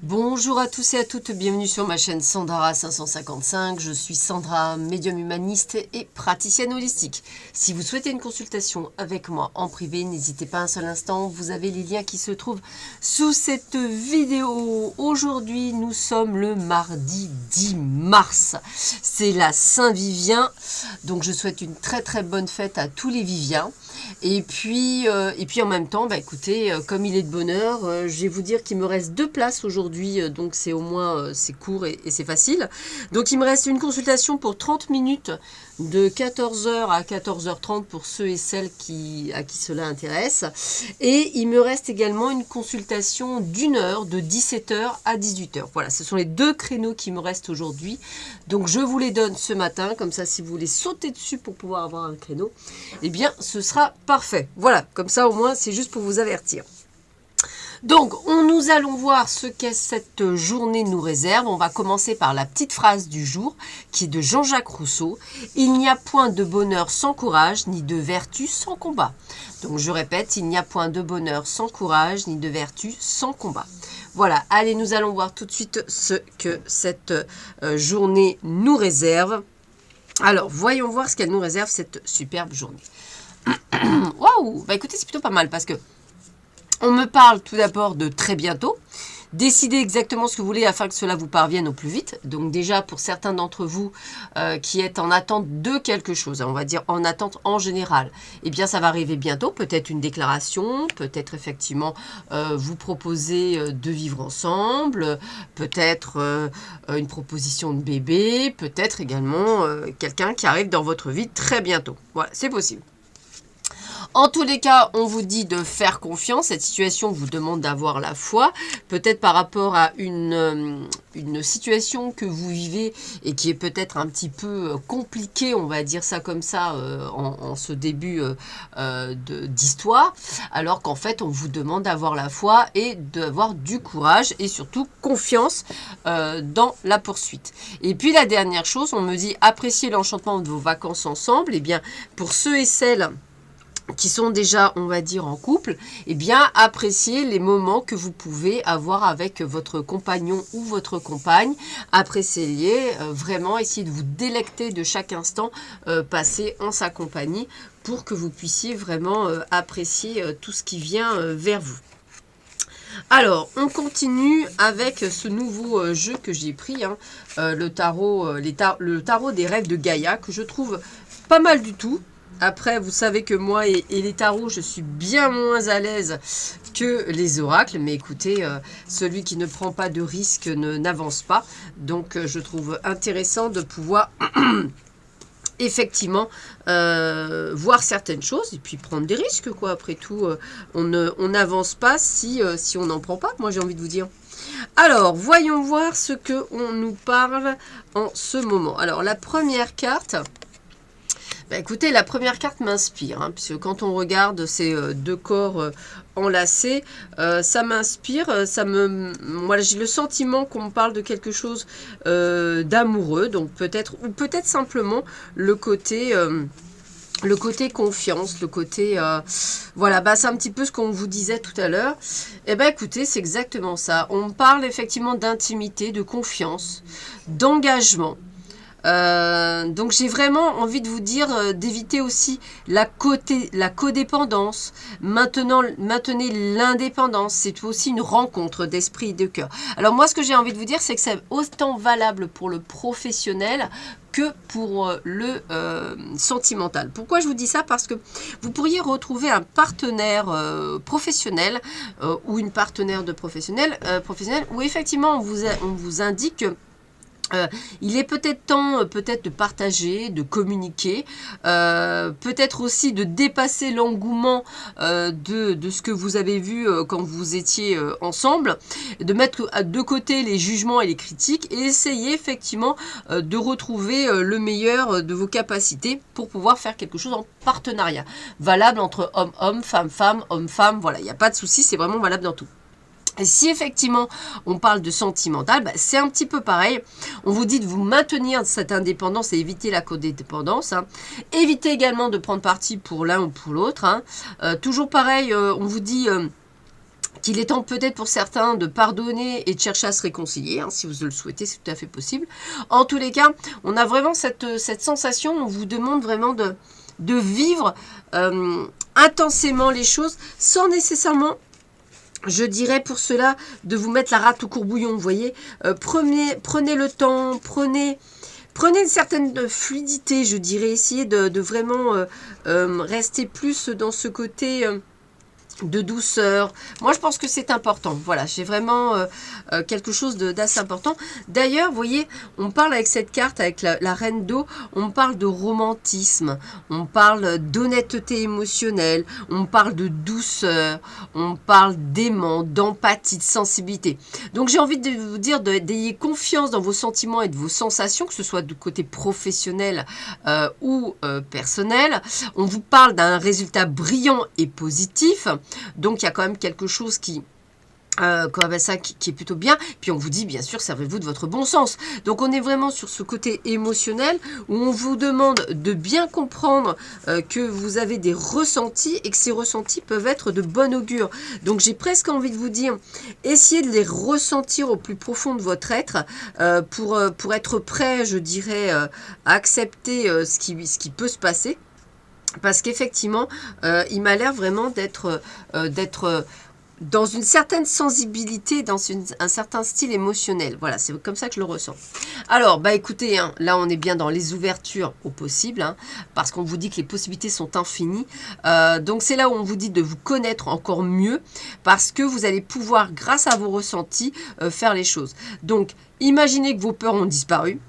Bonjour à tous et à toutes, bienvenue sur ma chaîne Sandra 555. Je suis Sandra, médium humaniste et praticienne holistique. Si vous souhaitez une consultation avec moi en privé, n'hésitez pas un seul instant, vous avez les liens qui se trouvent sous cette vidéo. Aujourd'hui, nous sommes le mardi 10 mars. C'est la Saint-Vivien, donc je souhaite une très bonne fête à tous les Viviens. Et puis en même temps, écoutez, comme il est de bonne heure, je vais vous dire qu'il me reste 2 places aujourd'hui, donc c'est au moins c'est court et c'est facile. Donc il me reste une consultation pour 30 minutes de 14h à 14h30 pour ceux et celles à qui cela intéresse. Et il me reste également une consultation d'1 heure de 17h à 18h. Voilà, ce sont les 2 créneaux qui me restent aujourd'hui. Donc je vous les donne ce matin, comme ça si vous voulez sauter dessus pour pouvoir avoir un créneau, eh bien ce sera parfait. Voilà, comme ça au moins c'est juste pour vous avertir. Donc, nous allons voir ce que cette journée nous réserve. On va commencer par la petite phrase du jour, qui est de Jean-Jacques Rousseau. « Il n'y a point de bonheur sans courage, ni de vertu sans combat. » Donc, je répète, il n'y a point de bonheur sans courage, ni de vertu sans combat. Voilà, allez, nous allons voir tout de suite ce que cette journée nous réserve. Alors, voyons voir ce qu'elle nous réserve, cette superbe journée. Waouh, écoutez, c'est plutôt pas mal parce que on me parle tout d'abord de très bientôt. Décidez exactement ce que vous voulez afin que cela vous parvienne au plus vite. Donc déjà, pour certains d'entre vous qui êtes en attente de quelque chose, on va dire en attente en général, eh bien ça va arriver bientôt. Peut-être une déclaration, peut-être effectivement vous proposer de vivre ensemble, peut-être une proposition de bébé, peut-être également quelqu'un qui arrive dans votre vie très bientôt. Voilà, c'est possible. En tous les cas, on vous dit de faire confiance. Cette situation vous demande d'avoir la foi. Peut-être par rapport à une situation que vous vivez et qui est peut-être un petit peu compliquée, on va dire ça comme ça, en ce début d'histoire. Alors qu'en fait, on vous demande d'avoir la foi et d'avoir du courage et surtout confiance dans la poursuite. Et puis la dernière chose, on me dit appréciez l'enchantement de vos vacances ensemble. Eh bien, pour ceux et celles qui sont déjà, on va dire, en couple, eh bien, appréciez les moments que vous pouvez avoir avec votre compagnon ou votre compagne. Appréciez-les, vraiment, essayez de vous délecter de chaque instant passé en sa compagnie pour que vous puissiez vraiment apprécier tout ce qui vient vers vous. Alors, on continue avec ce nouveau jeu que j'ai pris, hein, le tarot des rêves de Gaïa, que je trouve pas mal du tout. Après, vous savez que moi et les tarots, je suis bien moins à l'aise que les oracles. Mais écoutez, celui qui ne prend pas de risque n'avance pas. Donc, je trouve intéressant de pouvoir effectivement voir certaines choses et puis prendre des risques, quoi. Après tout, on n'avance pas si on n'en prend pas, moi j'ai envie de vous dire. Alors, voyons voir ce qu'on nous parle en ce moment. Alors, la première carte... écoutez, la première carte m'inspire, hein, puisque quand on regarde ces 2 corps enlacés, ça m'inspire, voilà, j'ai le sentiment qu'on me parle de quelque chose d'amoureux, donc peut-être, ou peut-être simplement le côté confiance, le côté, voilà, c'est un petit peu ce qu'on vous disait tout à l'heure. Eh bien, écoutez, c'est exactement ça. On parle effectivement d'intimité, de confiance, d'engagement. Donc j'ai vraiment envie de vous dire d'éviter aussi la codépendance. Maintenez l'indépendance. C'est aussi une rencontre d'esprit et de cœur. Alors moi, ce que j'ai envie de vous dire, c'est que c'est autant valable pour le professionnel que pour le sentimental. Pourquoi je vous dis ça? Parce que vous pourriez retrouver un partenaire professionnel ou une partenaire de professionnel où effectivement on vous indique que il est peut-être temps de partager, de communiquer, peut-être aussi de dépasser l'engouement de ce que vous avez vu quand vous étiez ensemble, de mettre de côté les jugements et les critiques et essayer effectivement de retrouver le meilleur de vos capacités pour pouvoir faire quelque chose en partenariat. Valable entre homme-homme, femme-femme, homme-femme, voilà, il n'y a pas de souci, c'est vraiment valable dans tout. Et si effectivement on parle de sentimental, c'est un petit peu pareil. On vous dit de vous maintenir cette indépendance et éviter la codépendance. Hein. Évitez également de prendre parti pour l'un ou pour l'autre. Hein. Toujours pareil, on vous dit qu'il est temps peut-être pour certains de pardonner et de chercher à se réconcilier, hein, si vous le souhaitez, c'est tout à fait possible. En tous les cas, on a vraiment cette sensation, on vous demande vraiment de vivre intensément les choses, sans nécessairement, je dirais pour cela, de vous mettre la rate au courbouillon, vous voyez. Prenez le temps, prenez une certaine fluidité, je dirais, essayez de vraiment rester plus dans ce côté de douceur. Moi, je pense que c'est important. Voilà, j'ai vraiment quelque chose d'assez important. D'ailleurs, vous voyez, on parle avec cette carte, avec la reine d'eau, on parle de romantisme, on parle d'honnêteté émotionnelle, on parle de douceur, on parle d'aimant, d'empathie, de sensibilité. Donc, j'ai envie de vous dire d'ayez confiance dans vos sentiments et de vos sensations, que ce soit du côté professionnel ou personnel. On vous parle d'un résultat brillant et positif. Donc, il y a quand même quelque chose qui est plutôt bien. Puis, on vous dit, bien sûr, servez-vous de votre bon sens. Donc, on est vraiment sur ce côté émotionnel où on vous demande de bien comprendre que vous avez des ressentis et que ces ressentis peuvent être de bon augure. Donc, j'ai presque envie de vous dire, essayez de les ressentir au plus profond de votre être pour être prêt, je dirais, à accepter ce qui peut se passer. Parce qu'effectivement, il m'a l'air vraiment d'être dans une certaine sensibilité, dans un certain style émotionnel. Voilà, c'est comme ça que je le ressens. Alors, bah écoutez, hein, là on est bien dans les ouvertures au possible, hein, parce qu'on vous dit que les possibilités sont infinies. Donc c'est là où on vous dit de vous connaître encore mieux, parce que vous allez pouvoir, grâce à vos ressentis, faire les choses. Donc, imaginez que vos peurs ont disparu.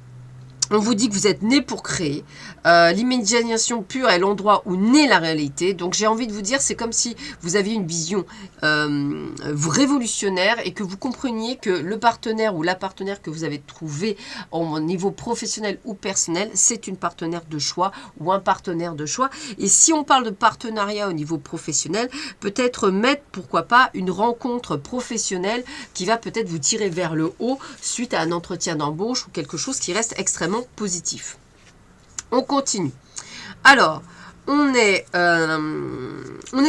On vous dit que vous êtes né pour créer. L'imagination pure est l'endroit où naît la réalité. Donc j'ai envie de vous dire, c'est comme si vous aviez une vision révolutionnaire et que vous compreniez que le partenaire ou la partenaire que vous avez trouvé au niveau professionnel ou personnel, c'est une partenaire de choix ou un partenaire de choix. Et si on parle de partenariat au niveau professionnel, peut-être mettre, pourquoi pas, une rencontre professionnelle qui va peut-être vous tirer vers le haut suite à un entretien d'embauche ou quelque chose qui reste extrêmement positif. On continue. Alors, on est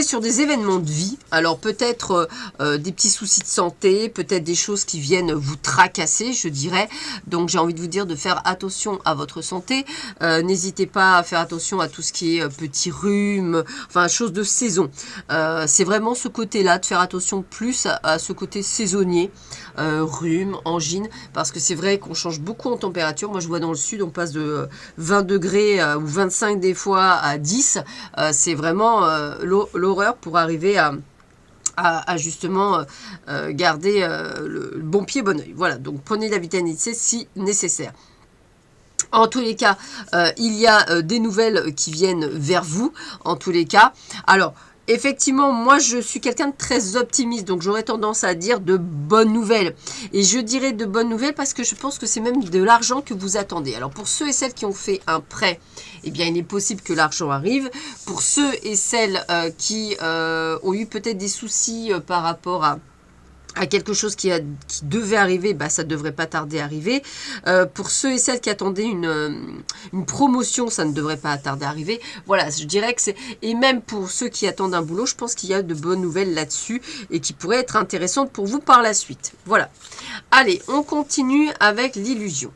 sur des événements de vie. Alors, peut-être des petits soucis de santé, peut-être des choses qui viennent vous tracasser, je dirais. Donc, j'ai envie de vous dire de faire attention à votre santé. N'hésitez pas à faire attention à tout ce qui est petit rhume, enfin, choses de saison. C'est vraiment ce côté-là, de faire attention plus à ce côté saisonnier. Rhume, angine, parce que c'est vrai qu'on change beaucoup en température. Moi, je vois dans le sud, on passe de 20 degrés ou 25 des fois à 10. C'est vraiment l'horreur pour arriver à justement garder le bon pied, bon oeil. Voilà, donc prenez la vitamine C si nécessaire. En tous les cas, il y a des nouvelles qui viennent vers vous, en tous les cas. Alors, effectivement, moi, je suis quelqu'un de très optimiste, donc j'aurais tendance à dire de bonnes nouvelles. Et je dirais de bonnes nouvelles parce que je pense que c'est même de l'argent que vous attendez. Alors, pour ceux et celles qui ont fait un prêt, eh bien, il est possible que l'argent arrive. Pour ceux et celles qui ont eu peut-être des soucis par rapport à quelque chose qui devait arriver, bah, ça ne devrait pas tarder à arriver. Pour ceux et celles qui attendaient une promotion, ça ne devrait pas tarder à arriver. Voilà, je dirais que c'est... Et même pour ceux qui attendent un boulot, je pense qu'il y a de bonnes nouvelles là-dessus et qui pourraient être intéressantes pour vous par la suite. Voilà. Allez, on continue avec l'illusion.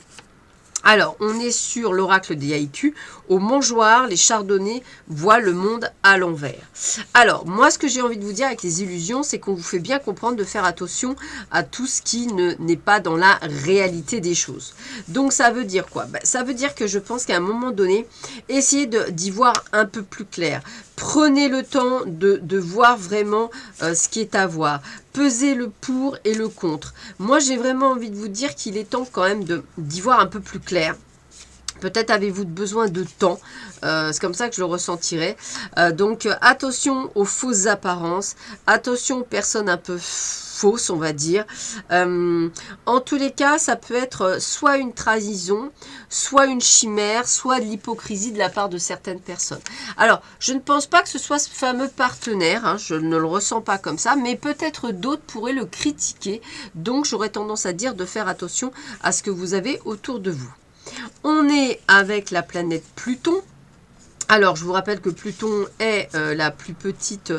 Alors, on est sur l'oracle des haïkus. Au mangeoire, les chardonnays voient le monde à l'envers. Alors, moi, ce que j'ai envie de vous dire avec les illusions, c'est qu'on vous fait bien comprendre de faire attention à tout ce qui n'est pas dans la réalité des choses. Donc, ça veut dire quoi? Ça veut dire que je pense qu'à un moment donné, essayez d'y voir un peu plus clair. Prenez le temps de voir vraiment ce qui est à voir. Pesez le pour et le contre. Moi, j'ai vraiment envie de vous dire qu'il est temps quand même d'y voir un peu plus clair. Peut-être avez-vous besoin de temps. C'est comme ça que je le ressentirai. Donc, attention aux fausses apparences. Attention aux personnes un peu fausses, on va dire. En tous les cas, ça peut être soit une trahison, soit une chimère, soit de l'hypocrisie de la part de certaines personnes. Alors, je ne pense pas que ce soit ce fameux partenaire. Hein, je ne le ressens pas comme ça. Mais peut-être d'autres pourraient le critiquer. Donc, j'aurais tendance à dire de faire attention à ce que vous avez autour de vous. On est avec la planète Pluton. Alors, je vous rappelle que Pluton est la plus petite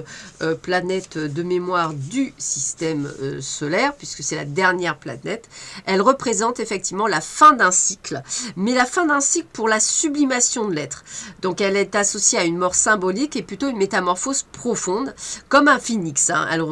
planète de mémoire du système solaire, puisque c'est la dernière planète. Elle représente effectivement la fin d'un cycle, mais la fin d'un cycle pour la sublimation de l'être. Donc, elle est associée à une mort symbolique et plutôt une métamorphose profonde, comme un phénix,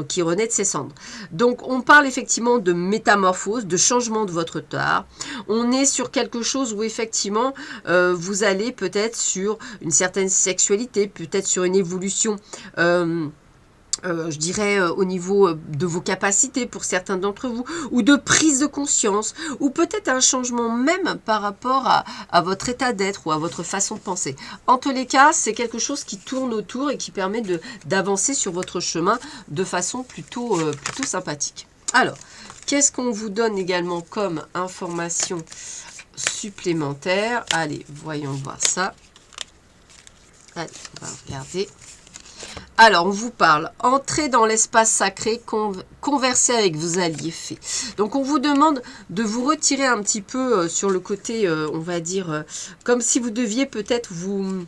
qui renaît de ses cendres. Donc, on parle effectivement de métamorphose, de changement de votre tard. On est sur quelque chose où effectivement, vous allez peut-être sur une certaine sexualité, peut-être sur une évolution, je dirais, au niveau de vos capacités pour certains d'entre vous, ou de prise de conscience, ou peut-être un changement même par rapport à votre état d'être ou à votre façon de penser. En tous les cas, c'est quelque chose qui tourne autour et qui permet d'avancer sur votre chemin de façon plutôt sympathique. Alors, qu'est-ce qu'on vous donne également comme information supplémentaire? Allez, voyons voir ça. Allez, on va regarder. Alors, on vous parle, entrez dans l'espace sacré, conversez avec vos alliés faits. Donc, on vous demande de vous retirer un petit peu sur le côté, on va dire, comme si vous deviez peut-être vous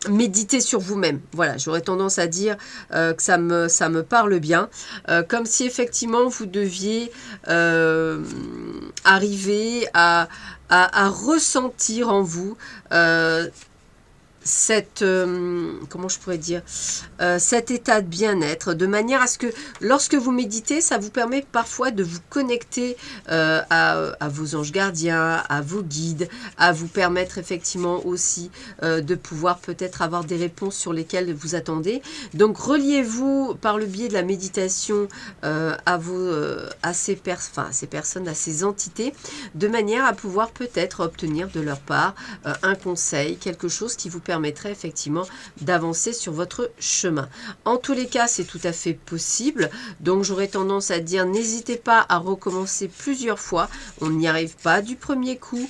méditer sur vous-même. Voilà, j'aurais tendance à dire que ça me parle bien. Comme si effectivement, vous deviez arriver à ressentir en vous comment je pourrais dire, cet état de bien-être, de manière à ce que lorsque vous méditez, ça vous permet parfois de vous connecter à vos anges gardiens, à vos guides, à vous permettre effectivement aussi de pouvoir peut-être avoir des réponses sur lesquelles vous attendez. Donc reliez-vous par le biais de la méditation à ces personnes, à ces entités, de manière à pouvoir peut-être obtenir de leur part un conseil, quelque chose qui vous permettrait effectivement d'avancer sur votre chemin. En tous les cas, c'est tout à fait possible. Donc, j'aurais tendance à dire, n'hésitez pas à recommencer plusieurs fois. On n'y arrive pas du premier coup.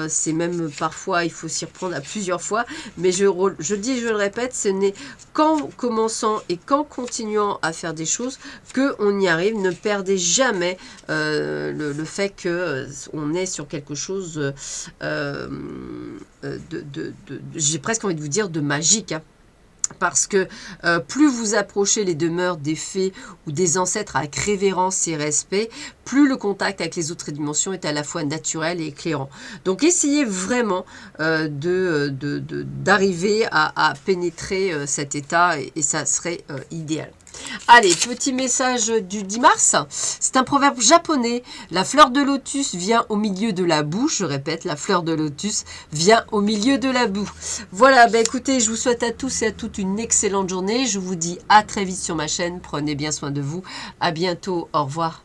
C'est même parfois, il faut s'y reprendre à plusieurs fois. Mais je dis, je le répète, ce n'est qu'en commençant et qu'en continuant à faire des choses qu'on y arrive. Ne perdez jamais le fait qu'on est sur quelque chose j'ai presque envie de vous dire de magique, hein. Parce que plus vous approchez les demeures des fées ou des ancêtres avec révérence et respect, plus le contact avec les autres dimensions est à la fois naturel et éclairant. Donc essayez vraiment d'arriver à pénétrer cet état et ça serait idéal. Allez, petit message du 10 mars. C'est un proverbe japonais. La fleur de lotus vient au milieu de la boue. Je répète, la fleur de lotus vient au milieu de la boue. Voilà, écoutez, je vous souhaite à tous et à toutes une excellente journée. Je vous dis à très vite sur ma chaîne. Prenez bien soin de vous. À bientôt. Au revoir.